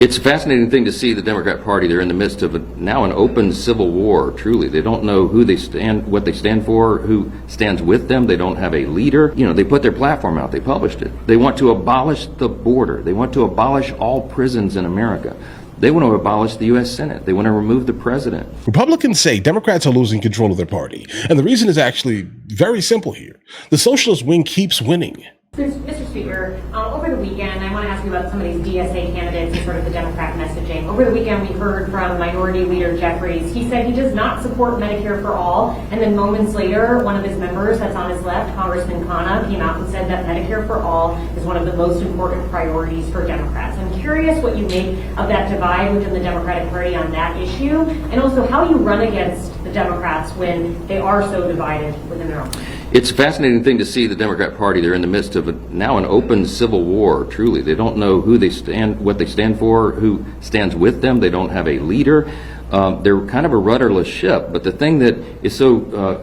It's a fascinating thing to see the Democrat Party. They're in the midst of now an open civil war, truly. They don't know who they stand, what they stand for, who stands with them. They don't have a leader. You know, they put their platform out. They published it. They want to abolish the border. They want to abolish all prisons in America. They want to abolish the U.S. Senate. They want to remove the president. Republicans say Democrats are losing control of their party. And the reason is actually very simple here. The socialist wing keeps winning. Mr. Speaker, over the weekend, I want to ask you about some of these DSA candidates and sort of the Democrat messaging. Over the weekend, we heard from Minority Leader Jeffries. He said he does not support Medicare for all, and then moments later, one of his members that's on his left, Congressman Khanna, came out and said that Medicare for all is one of the most important priorities for Democrats. I'm curious what you make of that divide within the Democratic Party on that issue, and also how you run against the Democrats when they are so divided within their own party. It's a fascinating thing to see the Democrat Party. They're in the midst of now an open civil war, truly. They don't know who they stand, what they stand for, who stands with them. They don't have a leader. They're kind of a rudderless ship. But the thing that is so,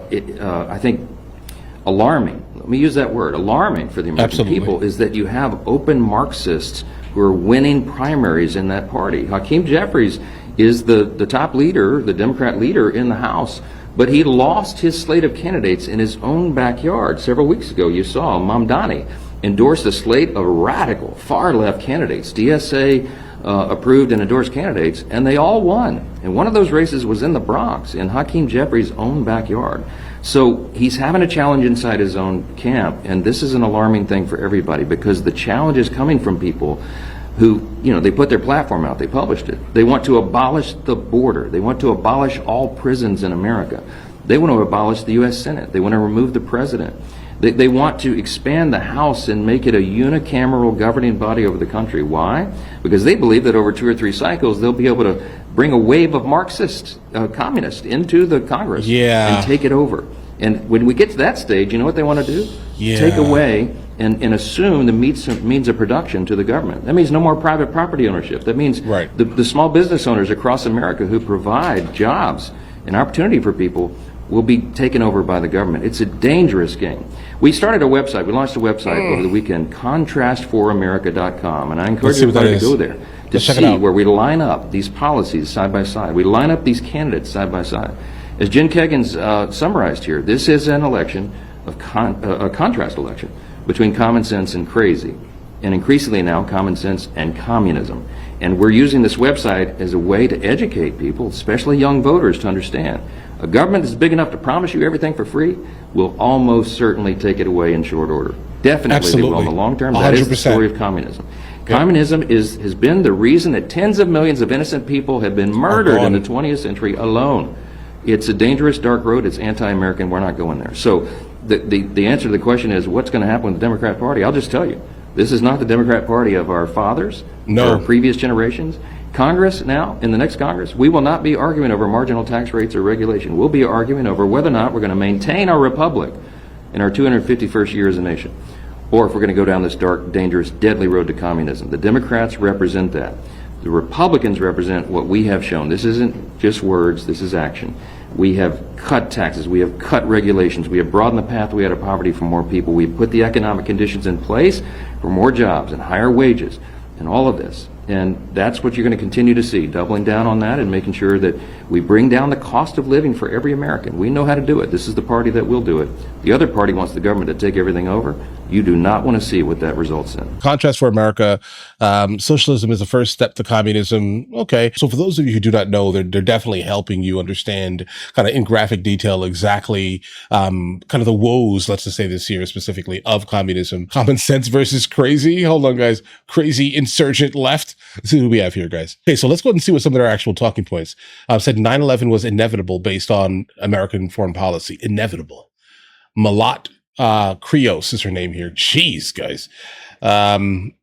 I think, alarming, let me use that word, alarming for the American people, is that you have open Marxists who are winning primaries in that party. Hakeem Jeffries is the top leader, the Democrat leader in the House. But he lost his slate of candidates in his own backyard. Several weeks ago, you saw Mamdani endorsed a slate of radical, far-left candidates, DSA approved and endorsed candidates, and they all won. And one of those races was in the Bronx, in Hakeem Jeffries' own backyard. So he's having a challenge inside his own camp, and this is an alarming thing for everybody because the challenge is coming from people who, you know, they put their platform out, they published it. They want to abolish the border. They want to abolish all prisons in America. They want to abolish the U.S. Senate. They want to remove the president. They want to expand the House and make it a unicameral governing body over the country. Why? Because they believe that over 2 or 3 cycles, they'll be able to bring a wave of Marxist communists into the Congress and take it over. And when we get to that stage, you know what they want to do? Take away and assume the means of production to the government. That means no more private property ownership. That means the small business owners across America who provide jobs and opportunity for people will be taken over by the government. It's a dangerous game. We started a website. We launched a website over the weekend, contrastforamerica.com, and I encourage everybody to go there to see where we line up these policies side by side. We line up these candidates side by side. As Jen Kagan's summarized here, this is an election of a contrast election between common sense and crazy, and increasingly now common sense and communism. And we're using this website as a way to educate people, especially young voters, to understand a government that's big enough to promise you everything for free will almost certainly take it away in short order. Definitely they will in the long term. 100%. That is the story of communism. Communism has been the reason that tens of millions of innocent people have been murdered in the 20th century alone. It's a dangerous dark road. It's anti-American. We're not going there. So the answer to the question is, what's going to happen with the Democrat Party? I'll just tell you, this is not the Democrat Party of our fathers or our previous generations. Congress now, in the next Congress, we will not be arguing over marginal tax rates or regulation. We'll be arguing over whether or not we're going to maintain our republic in our 251st year as a nation, or if we're going to go down this dark, dangerous, deadly road to communism. The Democrats represent that. The Republicans represent what we have shown. This isn't just words, this is action. We have cut taxes, we have cut regulations, we have broadened the pathway out of poverty for more people, we've put the economic conditions in place for more jobs and higher wages and all of this. And that's what you're going to continue to see, doubling down on that and making sure that we bring down the cost of living for every American. We know how to do it. This is the party that will do it. The other party wants the government to take everything over. You do not want to see what that results in. Contrast for America. Socialism is the first step to communism. Okay. So for those of you who do not know, they're definitely helping you understand kind of in graphic detail exactly kind of the woes, let's just say this year specifically, of communism. Common sense versus crazy. Hold on, guys. Crazy insurgent left. Let's see who we have here, guys. Okay, so let's go ahead and see what some of their actual talking points. Said 9/11 was inevitable based on American foreign policy. Inevitable. Malat Krios is her name here. Jeez, guys.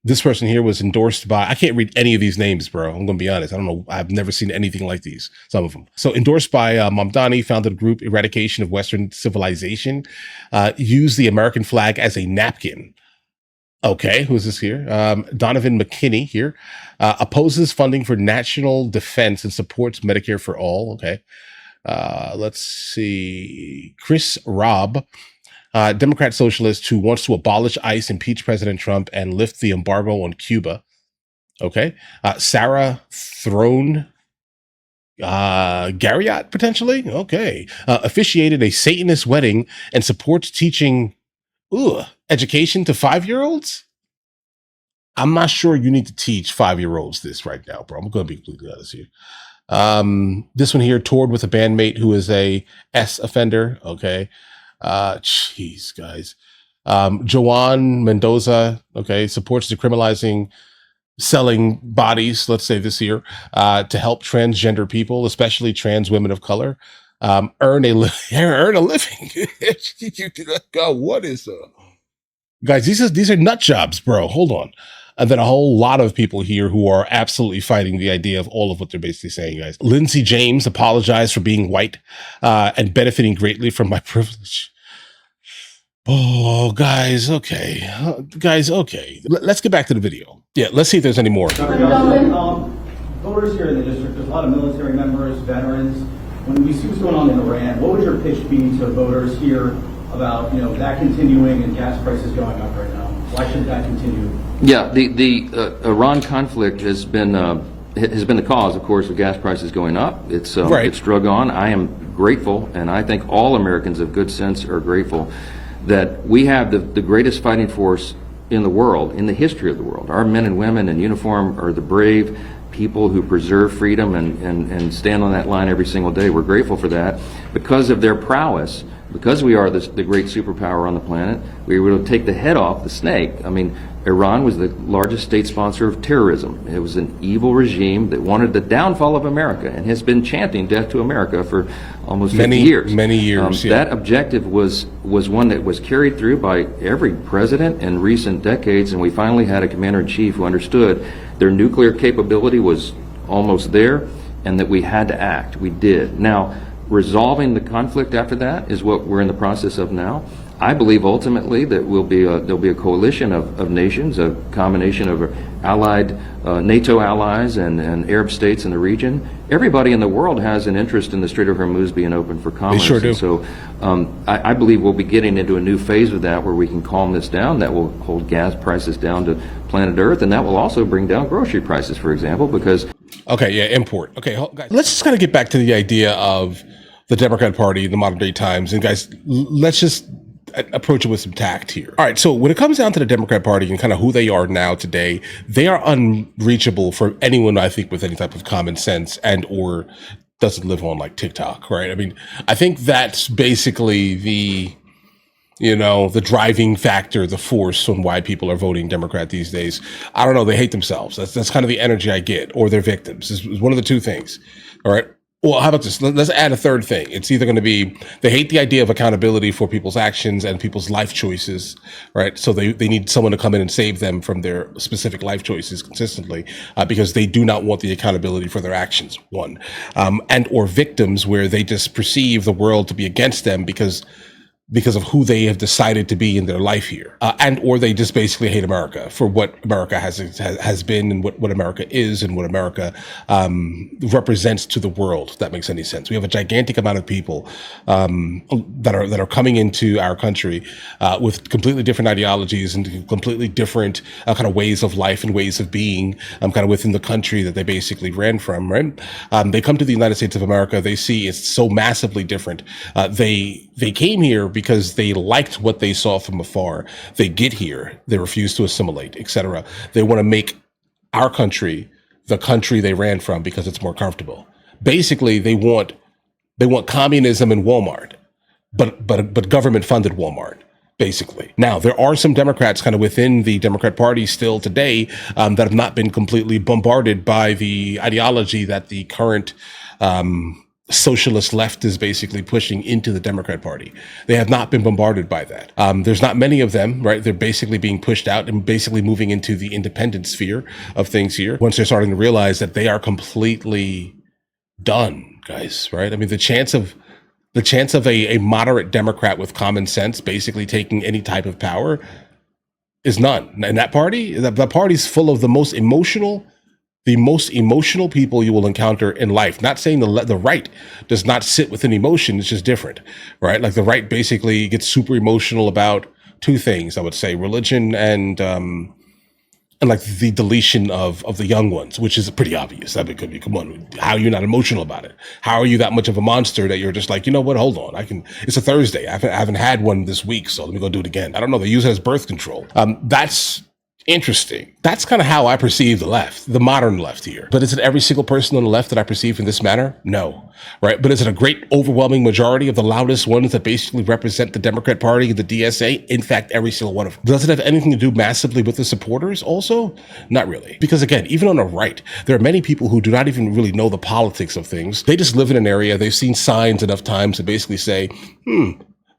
This person here was endorsed by, I can't read any of these names, bro. I'm going to be honest. I don't know. I've never seen anything like these, some of them. So endorsed by Mamdani, founded a group, Eradication of Western Civilization, used the American flag as a napkin. Okay, who's this here? Donovan McKinney here, opposes funding for national defense and supports Medicare for all. Okay. Let's see. Chris Robb, Democrat socialist who wants to abolish ICE, impeach President Trump, and lift the embargo on Cuba. Okay. Sarah Throne Garriott, potentially. Okay. Officiated a Satanist wedding and supports teaching education to 5-year-olds. I'm not sure you need to teach 5-year-olds this right now, bro. I'm going to be completely honest here. This one here toured with a bandmate who is a S offender. Okay. Jeez, guys. Joan Mendoza, okay, supports decriminalizing selling bodies, let's say this year, to help transgender people, especially trans women of color, earn a living. God, what is guys? These are nut jobs, bro. Hold on. And then a whole lot of people here who are absolutely fighting the idea of all of what they're basically saying, guys. Lindsey James apologized for being white and benefiting greatly from my privilege. Oh, guys, okay. Guys, okay. Let's get back to the video. Yeah, let's see if there's any more. Voters here in the district, there's a lot of military members, veterans. When we see what's going on in Iran, what would your pitch be to voters here about, that continuing and gas prices going up right now? Why should that continue? Yeah, the Iran conflict has been the cause, of course, of gas prices going up. It's drug on. I am grateful, and I think all Americans of good sense are grateful that we have the greatest fighting force in the world, in the history of the world. Our men and women in uniform are the brave people who preserve freedom and stand on that line every single day. We're grateful for that. Because of their prowess, because we are the great superpower on the planet, we were able to take the head off the snake. I mean, Iran was the largest state sponsor of terrorism. It was an evil regime that wanted the downfall of America and has been chanting death to America for almost 50 years. Many years. That objective was one that was carried through by every president in recent decades, and we finally had a commander-in-chief who understood their nuclear capability was almost there and that we had to act. We did. Now, resolving the conflict after that is what we're in the process of now. I believe ultimately that there'll be a coalition of nations, a combination of allied NATO allies and Arab states in the region. Everybody in the world has an interest in the Strait of Hormuz being open for commerce. They sure do. And so I believe we'll be getting into a new phase of that where we can calm this down. That will hold gas prices down to planet Earth, and that will also bring down grocery prices, for example, because... Okay, yeah, import. Okay, guys, let's just kind of get back to the idea of the Democrat Party, the modern day times. And guys, let's just approach it with some tact here. All right. So when it comes down to the Democrat Party and kind of who they are now today, they are unreachable for anyone, I think, with any type of common sense and or doesn't live on like TikTok. Right. I mean, I think that's basically the driving factor, the force on why people are voting Democrat these days. I don't know. They hate themselves. That's kind of the energy I get, or they're victims. It's one of the two things. All right. Well, how about this? Let's add a third thing. It's either going to be they hate the idea of accountability for people's actions and people's life choices, right? So they need someone to come in and save them from their specific life choices consistently because they do not want the accountability for their actions, one. And or victims where they just perceive the world to be against them because of who they have decided to be in their life here. And or they just basically hate America for what America has been and what America is and what America represents to the world, if that makes any sense. We have a gigantic amount of people that are coming into our country with completely different ideologies and completely different kind of ways of life and ways of being kind of within the country that they basically ran from, right? They come to the United States of America, they see it's so massively different. They came here because they liked what they saw from afar. They get here, they refuse to assimilate, etc. They want to make our country the country they ran from because it's more comfortable. Basically, they want communism in Walmart, but government funded Walmart. Basically. Now, there are some Democrats kind of within the Democrat Party still today that have not been completely bombarded by the ideology that the current socialist left is basically pushing into the Democrat Party. They have not been bombarded by that. There's not many of them, right? They're basically being pushed out and basically moving into the independent sphere of things here once they're starting to realize that they are completely done, guys, right? I mean, the chance of a moderate Democrat with common sense basically taking any type of power is none. And that party's full of the most emotional people you will encounter in life. Not saying the right does not sit within emotion, it's just different, right? Like the right basically gets super emotional about two things, I would say, religion and and like the deletion of the young ones, which is pretty obvious. I mean, come on, how are you not emotional about it? How are you that much of a monster that you're just like, you know what, hold on, it's a Thursday. I haven't had one this week, so let me go do it again. I don't know, they use it as birth control. That's interesting. That's kind of how I perceive the left, the modern left here. But is it every single person on the left that I perceive in this manner? No. Right? But is it a great overwhelming majority of the loudest ones that basically represent the Democrat Party and the DSA? In fact, every single one of them. Does it have anything to do massively with the supporters also? Not really. Because again, even on the right, there are many people who do not even really know the politics of things. They just live in an area, they've seen signs enough times to basically say,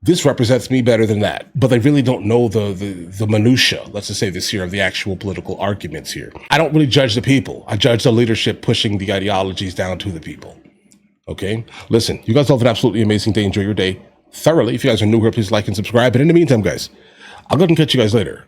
this represents me better than that. But they really don't know the minutia, let's just say this here, of the actual political arguments here. I don't really judge the people. I judge the leadership pushing the ideologies down to the people. Okay? Listen, you guys all have an absolutely amazing day. Enjoy your day thoroughly. If you guys are new here, please like and subscribe. But in the meantime, guys, I'll go ahead and catch you guys later.